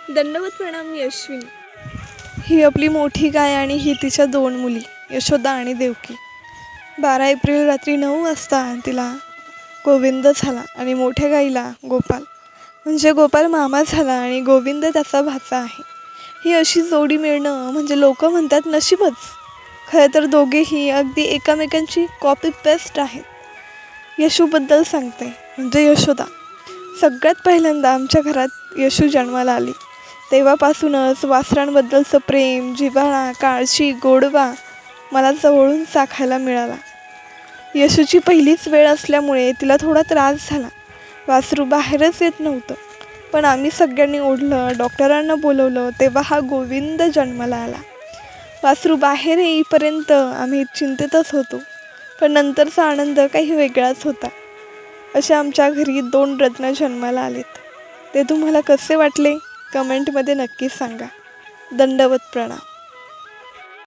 दंडवत प्रणाम. मी अश्विनी. ही आपली मोठी गाय आणि ही तिच्या 2 मुली यशोदा आणि देवकी. 12 एप्रिल रात्री 9 वाजता तिला गोविंद झाला आणि मोठ्या गाईला गोपाल, म्हणजे गोपाल मामा झाला आणि गोविंद त्याचा भाचा आहे. ही अशी जोडी मिळणं म्हणजे लोक म्हणतात नशीबच. खरं तर दोघेही अगदी एकमेकांची कॉपी पेस्ट आहेत. यशूबद्दल सांगते म्हणजे यशोदा. सगळ्यात पहिल्यांदा आमच्या घरात यशू जन्माला आली तेव्हापासूनच वासरांबद्दलचं प्रेम, जिव्हाळा, काळजी, गोडवा मला जवळून चाखायला मिळाला. यशूची पहिलीच वेळ असल्यामुळे तिला थोडा त्रास झाला. वासरू बाहेरच येत नव्हतं. पण आम्ही सगळ्यांनी ओढलं, डॉक्टरांना बोलवलं, तेव्हा हा गोविंद जन्माला आला. वासरू बाहेर येईपर्यंत आम्ही चिंतेतच होतो. पण नंतरचा आनंद काही वेगळाच होता. अशा आमच्या घरी 2 रत्न जन्माला आलेत. ते तुम्हाला कसे वाटले कमेंटमध्ये नक्की सांगा. दंडवत प्रणाम.